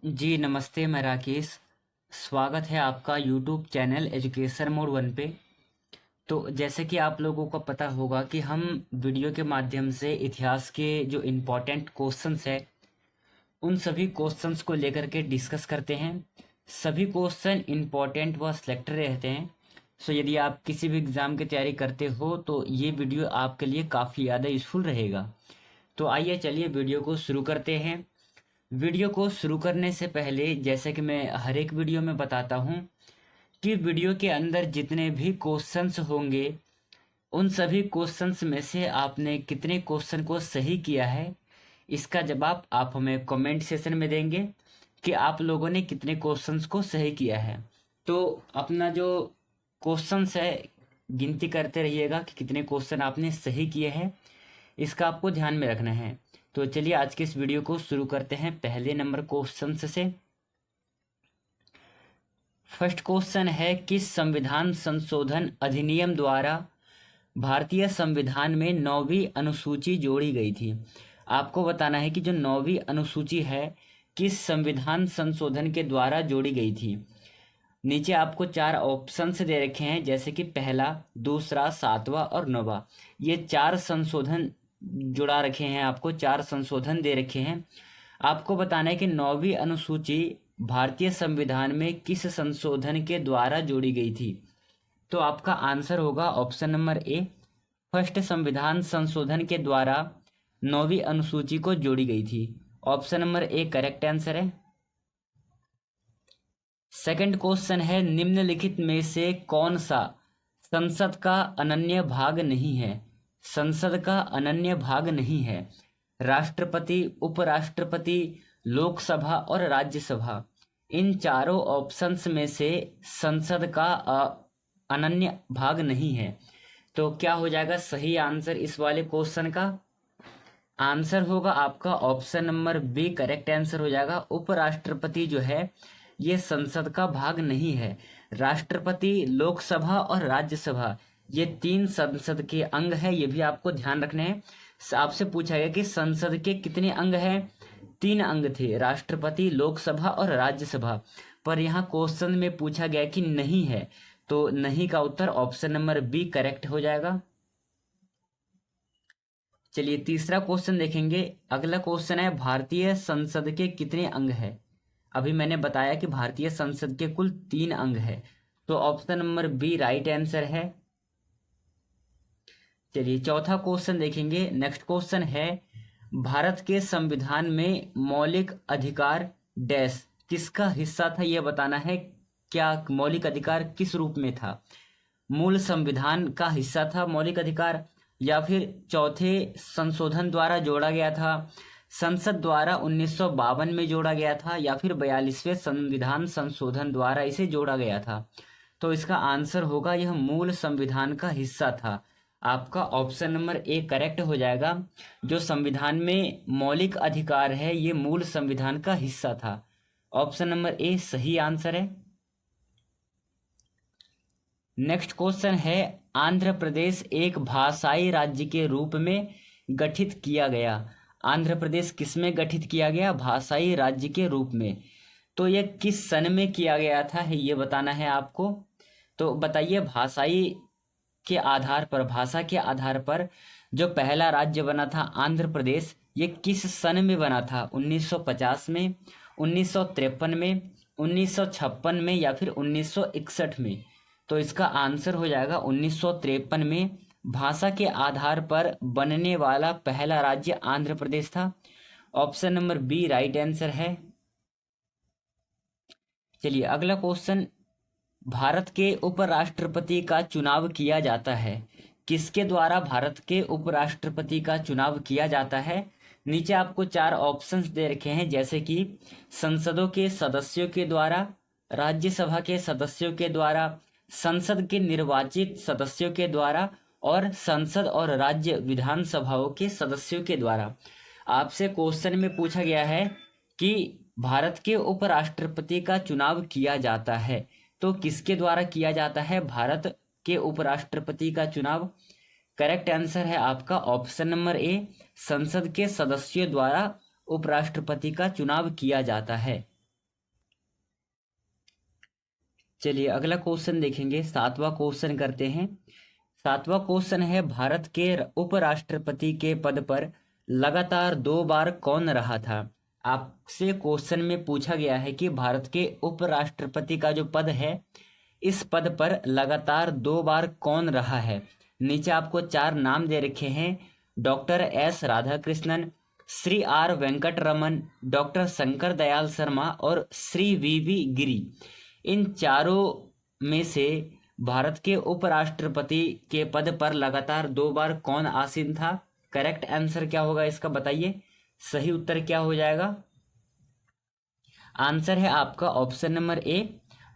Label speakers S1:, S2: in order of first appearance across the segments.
S1: जी नमस्ते, मैं राकेश। स्वागत है आपका YouTube channel education mode one पे। तो जैसे कि आप लोगों को पता होगा कि हम वीडियो के माध्यम से इतिहास के जो इम्पोर्टेंट क्वेश्चंस है उन सभी क्वेश्चंस को लेकर के डिस्कस करते हैं। सभी क्वेश्चन इम्पोर्टेंट व सिलेक्टेड रहते हैं। सो यदि आप किसी भी एग्ज़ाम की तैयारी करते हो तो ये वीडियो आपके लिए काफ़ी ज़्यादा यूज़फुल रहेगा। तो आइए चलिए वीडियो को शुरू करते हैं। वीडियो को शुरू करने से पहले जैसे कि मैं हर एक वीडियो में बताता हूँ कि वीडियो के अंदर जितने भी क्वेश्चंस होंगे उन सभी क्वेश्चंस में से आपने कितने क्वेश्चन को सही किया है, इसका जवाब आप हमें कमेंट सेशन में देंगे कि आप लोगों ने कितने क्वेश्चंस को सही किया है। तो अपना जो क्वेश्चंस है गिनती करते रहिएगा कि कितने क्वेश्चन आपने सही किए हैं, इसका आपको ध्यान में रखना है। तो चलिए आज के इस वीडियो को शुरू करते हैं पहले नंबर क्वेश्चन से। फर्स्ट क्वेश्चन है कि संविधान संशोधन अधिनियम द्वारा भारतीय संविधान में 9वीं अनुसूची जोड़ी गई थी। आपको बताना है कि जो 9वीं अनुसूची है किस संविधान संशोधन के द्वारा जोड़ी गई थी। नीचे आपको चार ऑप्शंस दे रखे हैं, जैसे कि पहला, दूसरा, सातवां और नौवां। ये चार संशोधन जुड़ा रखे हैं, आपको चार संशोधन दे रखे हैं। आपको बताना है कि 9वीं अनुसूची भारतीय संविधान में किस संशोधन के द्वारा जोड़ी गई थी। तो आपका आंसर होगा ऑप्शन नंबर ए, फर्स्ट संविधान संशोधन के द्वारा 9वीं अनुसूची को जोड़ी गई थी। Option number A correct answer है। सेकंड क्वेश्चन है, निम्नलिखित में से कौन सा संसद का अनन्य भाग नहीं है। संसद का अनन्य भाग नहीं है। राष्ट्रपति, उपराष्ट्रपति, लोकसभा और राज्यसभा, इन चारों ऑप्शंस में से संसद का अनन्य भाग नहीं है। तो क्या हो जाएगा सही आंसर इस वाले क्वेश्चन का? आंसर होगा आपका option number B correct answer हो जाएगा। उपराष्ट्रपति जो है ये संसद का भाग नहीं है। राष्ट्रपति, लोकसभा और राज्यसभा ये तीन संसद के अंग है, ये भी आपको ध्यान रखने हैं। आपसे पूछा गया कि संसद के कितने अंग हैं। तीन अंग थे, राष्ट्रपति, लोकसभा और राज्यसभा। पर यहाँ क्वेश्चन में पूछा गया कि नहीं है, तो नहीं का उत्तर ऑप्शन नंबर बी करेक्ट हो जाएगा। चलिए तीसरा क्वेश्चन देखेंगे। अगला क्वेश्चन है, भारतीय संसद के कितने अंग है। अभी मैंने बताया कि भारतीय संसद के कुल 3 अंग है, तो option number B right answer है। चलिए चौथा क्वेश्चन देखेंगे। नेक्स्ट क्वेश्चन है, भारत के संविधान में मौलिक अधिकार डैश किसका हिस्सा था, यह बताना है। क्या मौलिक अधिकार किस रूप में था। मूल संविधान का हिस्सा था मौलिक अधिकार, या फिर चौथे संशोधन द्वारा जोड़ा गया था, संसद द्वारा 1952 में जोड़ा गया था, या फिर 42वें संविधान संशोधन द्वारा इसे जोड़ा गया था। तो इसका आंसर होगा यह मूल संविधान का हिस्सा था। आपका ऑप्शन नंबर ए करेक्ट हो जाएगा। जो संविधान में मौलिक अधिकार है ये मूल संविधान का हिस्सा था। ऑप्शन नंबर ए सही आंसर है। नेक्स्ट क्वेश्चन है, आंध्र प्रदेश एक भाषाई राज्य के रूप में गठित किया गया। आंध्र प्रदेश किसमें गठित किया गया, भाषाई राज्य के रूप में। तो यह किस सन में किया गया था ये बताना है आपको। तो बताइए भाषाई के आधार पर, भाषा के आधार पर जो पहला राज्य बना था आंध्र प्रदेश, ये किस सन में बना था। 1950 में, 1953 में, 1956 में, या फिर 1961 में। तो इसका आंसर हो जाएगा 1953 में। भाषा के आधार पर बनने वाला पहला राज्य आंध्र प्रदेश था। Option number B right answer है। चलिए अगला क्वेश्चन, भारत के उपराष्ट्रपति का चुनाव किया जाता है। किसके द्वारा भारत के उपराष्ट्रपति का चुनाव किया जाता है। नीचे आपको चार ऑप्शंस दे रखे हैं, जैसे कि संसदों के सदस्यों के द्वारा, राज्यसभा के सदस्यों के द्वारा, संसद के निर्वाचित सदस्यों के द्वारा और संसद और राज्य विधानसभाओं के सदस्यों के द्वारा। आपसे क्वेश्चन में पूछा गया है कि भारत के उपराष्ट्रपति का चुनाव किया जाता है, तो किसके द्वारा किया जाता है भारत के उपराष्ट्रपति का चुनाव। करेक्ट आंसर है आपका ऑप्शन नंबर ए, संसद के सदस्यों द्वारा उपराष्ट्रपति का चुनाव किया जाता है। चलिए अगला क्वेश्चन देखेंगे, सातवां क्वेश्चन करते हैं। सातवां क्वेश्चन है, भारत के उपराष्ट्रपति के पद पर लगातार 2 बार कौन रहा था। आपसे क्वेश्चन में पूछा गया है कि भारत के उपराष्ट्रपति का जो पद है, इस पद पर लगातार 2 बार कौन रहा है। नीचे आपको 4 नाम दे रखे हैं, doctor S Radhakrishnan, Shri R Venkataraman, doctor Shankar Dayal Sharma और श्री वी गिरी। इन चारों में से भारत के उपराष्ट्रपति के पद पर लगातार 2 बार कौन आसीन था। करेक्ट आंसर क्या होगा इसका बताइए, सही उत्तर क्या हो जाएगा। आंसर है आपका option number A,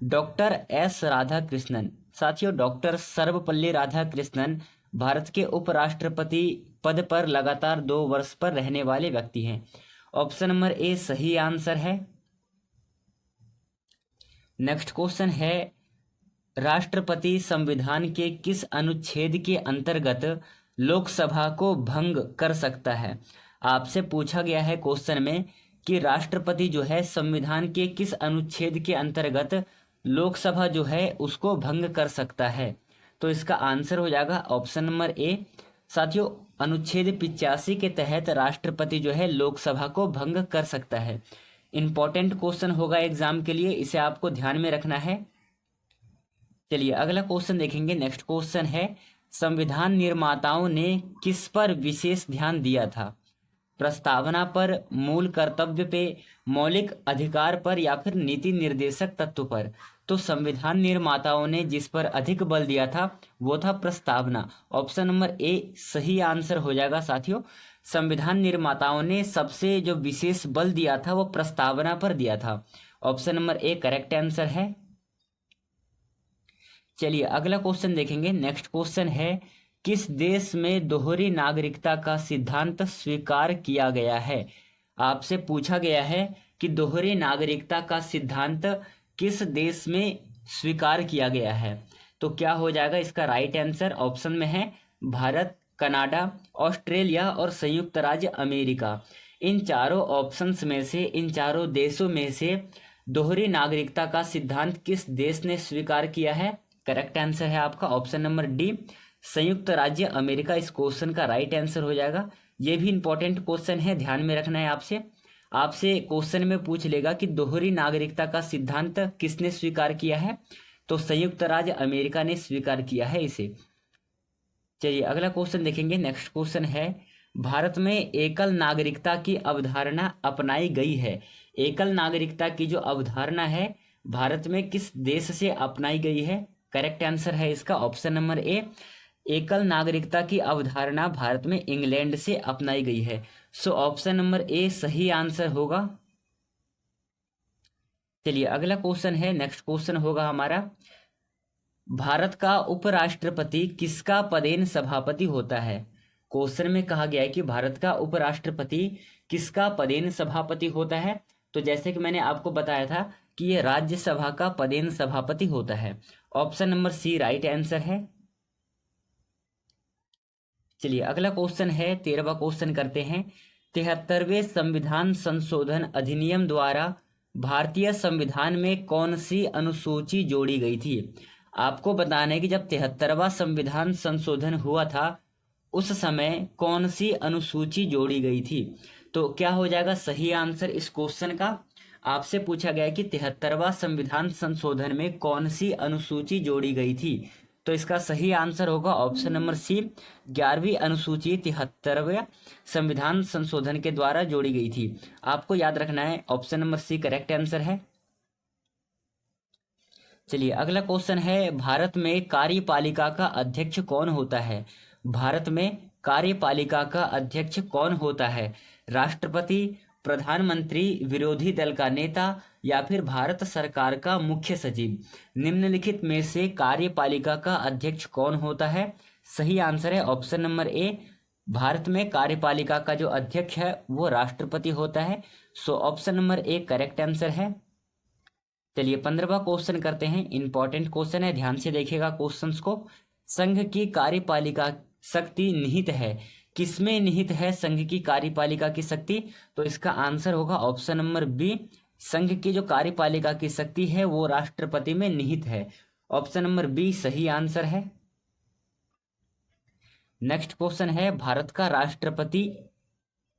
S1: doctor S Radhakrishnan. साथियों, डॉक्टर सर्वपल्ली राधाकृष्णन भारत के उपराष्ट्रपति पद पर लगातार 2 वर्ष पर रहने वाले व्यक्ति हैं। ऑप्शन नंबर ए सही आंसर है। नेक्स्ट क्वेश्चन है, राष्ट्रपति संविधान के किस अनुच्छेद के अंतर्गत लोकसभा को भंग कर सकता है। आपसे पूछा गया है क्वेश्चन में कि राष्ट्रपति जो है संविधान के किस अनुच्छेद के अंतर्गत लोकसभा जो है उसको भंग कर सकता है। तो इसका आंसर हो जाएगा ऑप्शन नंबर ए। साथियों, अनुच्छेद 85 के तहत राष्ट्रपति जो है लोकसभा को भंग कर सकता है। इंपॉर्टेंट क्वेश्चन होगा एग्जाम के लिए, इसे आपको ध्यान में रखना है। चलिए अगला क्वेश्चन देखेंगे। नेक्स्ट क्वेश्चन है, संविधान निर्माताओं ने किस पर विशेष ध्यान दिया था। प्रस्तावना पर, मूल कर्तव्य पे, मौलिक अधिकार पर या फिर नीति निर्देशक तत्व पर। तो संविधान निर्माताओं ने जिस पर अधिक बल दिया था वो था प्रस्तावना। ऑप्शन नंबर ए सही आंसर हो जाएगा। साथियों, संविधान निर्माताओं ने सबसे जो विशेष बल दिया था वो प्रस्तावना पर दिया था। Option number A correct answer है। चलिए अगला क्वेश्चन देखेंगे। नेक्स्ट क्वेश्चन है, किस देश में दोहरी नागरिकता का सिद्धांत स्वीकार किया गया है। आपसे पूछा गया है कि दोहरी नागरिकता का सिद्धांत किस देश में स्वीकार किया गया है। तो क्या हो जाएगा इसका राइट आंसर। ऑप्शन में है भारत, कनाडा, ऑस्ट्रेलिया और संयुक्त राज्य अमेरिका। इन चारों ऑप्शंस में से, इन चारों देशों में से दोहरी नागरिकता का सिद्धांत किस देश ने स्वीकार किया है। करेक्ट आंसर है आपका ऑप्शन नंबर डी, संयुक्त राज्य अमेरिका। इस क्वेश्चन का राइट आंसर हो जाएगा। ये भी इंपॉर्टेंट क्वेश्चन है, ध्यान में रखना है आपसे। आपसे क्वेश्चन में पूछ लेगा कि दोहरी नागरिकता का सिद्धांत किसने स्वीकार किया है, तो संयुक्त राज्य अमेरिका ने स्वीकार किया है इसे। चलिए अगला क्वेश्चन देखेंगे। नेक्स्ट क्वेश्चन है, भारत में एकल नागरिकता की अवधारणा अपनाई गई है। एकल नागरिकता की जो अवधारणा है भारत में किस देश से अपनाई गई है। करेक्ट आंसर है इसका ऑप्शन नंबर ए, एकल नागरिकता की अवधारणा भारत में इंग्लैंड से अपनाई गई है। सो ऑप्शन नंबर ए सही आंसर होगा। चलिए अगला क्वेश्चन है। नेक्स्ट क्वेश्चन होगा हमारा, भारत का उपराष्ट्रपति किसका पदेन सभापति होता है। क्वेश्चन में कहा गया है कि भारत का उपराष्ट्रपति किसका पदेन सभापति होता है। तो जैसे कि मैंने आपको बताया था कि ये राज्यसभा का पदेन सभापति होता है। Option number C right answer है। चलिए अगला क्वेश्चन है, 13वां क्वेश्चन करते हैं। 73वें संविधान संशोधन अधिनियम द्वारा भारतीय संविधान में कौन सी अनुसूची जोड़ी गई थी। आपको बताना है कि जब 73वां संविधान संशोधन हुआ था उस समय कौन सी अनुसूची जोड़ी गई थी। तो क्या हो जाएगा सही आंसर इस क्वेश्चन का। आपसे पूछा गया कि 73वां संविधान संशोधन में कौन सी अनुसूची जोड़ी गई थी। तो इसका सही आंसर होगा ऑप्शन नंबर सी, 11वीं अनुसूची 73वें संविधान संशोधन के द्वारा जोड़ी गई थी। आपको याद रखना है option number C correct answer है। चलिए अगला क्वेश्चन है, भारत में कार्यपालिका का अध्यक्ष कौन होता है। भारत में कार्यपालिका का अध्यक्ष कौन होता है। राष्ट्रपति, प्रधानमंत्री, विरोधी दल का नेता या फिर भारत सरकार का मुख्य सचिव। निम्नलिखित में से कार्यपालिका का अध्यक्ष कौन होता है। सही आंसर है ऑप्शन नंबर ए, भारत में कार्यपालिका का जो अध्यक्ष है वो राष्ट्रपति होता है। So option number A correct answer है। चलिए 15वां क्वेश्चन करते हैं। इंपॉर्टेंट क्वेश्चन है, ध्यान से देखिएगा क्वेश्चंस को। संघ की कार्यपालिका शक्ति निहित है। किसमें निहित है संघ की कार्यपालिका की शक्ति। तो इसका आंसर होगा ऑप्शन नंबर बी, संघ की जो कार्यपालिका की शक्ति है वो राष्ट्रपति में निहित है। ऑप्शन नंबर बी सही आंसर है। नेक्स्ट क्वेश्चन है, भारत का राष्ट्रपति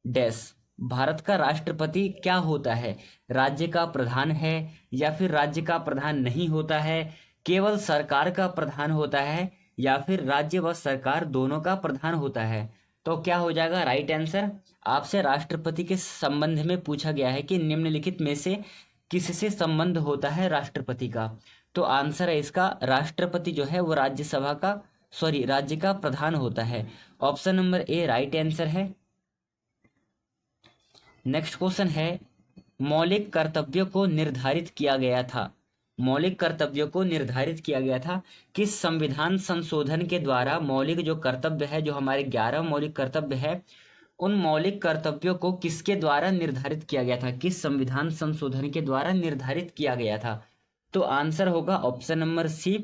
S1: डैश। भारत का राष्ट्रपति क्या होता है? राज्य का प्रधान है, या फिर राज्य का प्रधान नहीं होता है, केवल सरकार का प्रधान होता है, या फिर राज्य व सरकार दोनों का प्रधान होता है? तो क्या हो जाएगा राइट आंसर? आपसे राष्ट्रपति के संबंध में पूछा गया है कि निम्नलिखित में से किससे संबंध होता है राष्ट्रपति का। तो आंसर है इसका, राष्ट्रपति जो है वो राज्य का प्रधान होता है। Option number A right answer है। नेक्स्ट क्वेश्चन है, मौलिक कर्तव्यों को निर्धारित किया गया था। मौलिक कर्तव्यों को निर्धारित किया गया था किस संविधान संशोधन के द्वारा? मौलिक जो कर्तव्य है, जो हमारे 11 मौलिक कर्तव्य है, उन मौलिक कर्तव्यों को किसके द्वारा निर्धारित किया गया था? किस संविधान संशोधन के द्वारा निर्धारित किया गया था? तो आंसर होगा ऑप्शन नंबर सी,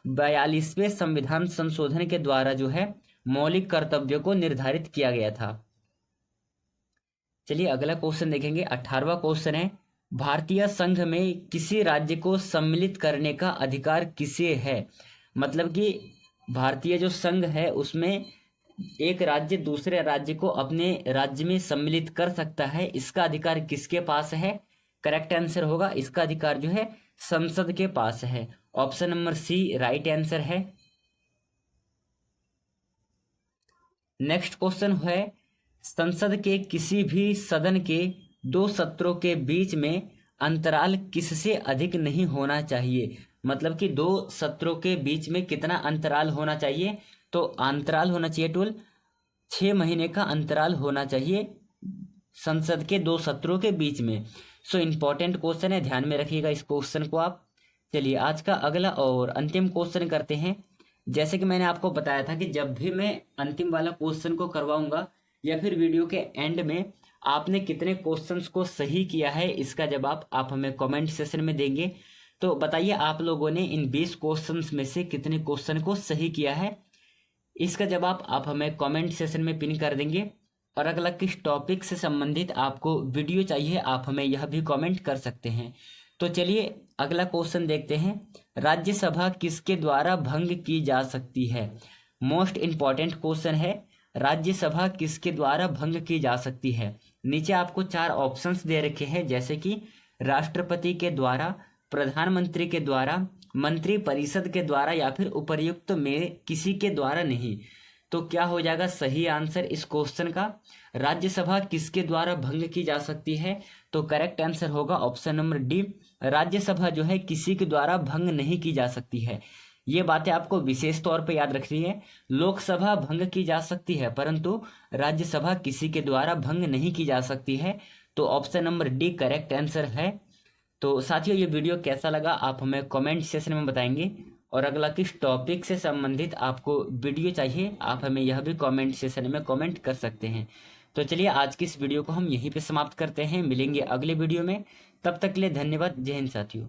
S1: 42वें संविधान संशोधन के द्वारा जो है मौलिक कर्तव्यों को निर्धारित किया गया था। चलिए अगला क्वेश्चन देखेंगे। 18वां क्वेश्चन है, भारतीय संघ में किसी राज्य को सम्मिलित करने का अधिकार किसे है? मतलब कि भारतीय जो संघ है उसमें एक राज्य दूसरे राज्य को अपने राज्य में सम्मिलित कर सकता है, इसका अधिकार किसके पास है? करेक्ट आंसर होगा, इसका अधिकार जो है संसद के पास है। Option number C right answer है। नेक्स्ट क्वेश्चन है, संसद के किसी भी सदन के 2 सत्रों के बीच में अंतराल किससे अधिक नहीं होना चाहिए? मतलब कि 2 सत्रों के बीच में कितना अंतराल होना चाहिए? तो अंतराल होना चाहिए टोल 6 महीने का अंतराल होना चाहिए संसद के 2 सत्रों के बीच में। सो इम्पोर्टेंट क्वेश्चन है, ध्यान में रखिएगा इस क्वेश्चन को आप। चलिए आज का अगला और अंतिम क्वेश्चन करते हैं। जैसे कि मैंने आपको बताया था कि जब भी मैं अंतिम वाला क्वेश्चन को करवाऊंगा या फिर वीडियो के एंड में आपने कितने क्वेश्चंस को सही किया है, इसका जवाब आप हमें कमेंट सेशन में देंगे। तो बताइए आप लोगों ने इन 20 क्वेश्चंस में से कितने क्वेश्चन को सही किया है, इसका जवाब आप हमें कमेंट सेशन में पिन कर देंगे। और अगला किस टॉपिक से संबंधित आपको वीडियो चाहिए आप हमें यह भी कमेंट कर सकते हैं। तो चलिए अगला क्वेश्चन देखते हैं, राज्यसभा किसके द्वारा भंग की जा सकती है? मोस्ट इंपॉर्टेंट क्वेश्चन है, राज्यसभा किसके द्वारा भंग की जा सकती है? नीचे आपको 4 ऑप्शंस दे रखे हैं, जैसे कि राष्ट्रपति के द्वारा, प्रधानमंत्री के द्वारा, मंत्री परिषद के द्वारा, या फिर उपर्युक्त में किसी के द्वारा नहीं। तो क्या हो जाएगा सही आंसर इस क्वेश्चन का? राज्यसभा किसके द्वारा भंग की जा सकती है? तो करेक्ट आंसर होगा ऑप्शन नंबर डी, राज्यसभा जो है किसी के द्वारा भंग नहीं की जा सकती है। ये बातें आपको विशेष तौर पे याद रखनी है। लोकसभा भंग की जा सकती है परंतु राज्यसभा किसी के द्वारा भंग नहीं की जा सकती है। तो option number D correct answer है। तो साथियों ये वीडियो कैसा लगा आप हमें कमेंट सेक्शन में बताएंगे, और अगला किस टॉपिक से संबंधित आपको वीडियो चाहिए आप हमें यह भी कमेंट सेक्शन में कमेंट कर सकते हैं। तो चलिए आज की इस वीडियो को हम यहीं पे समाप्त करते हैं, मिलेंगे अगले वीडियो में। तब तक के लिए धन्यवाद। जय हिंद साथियों।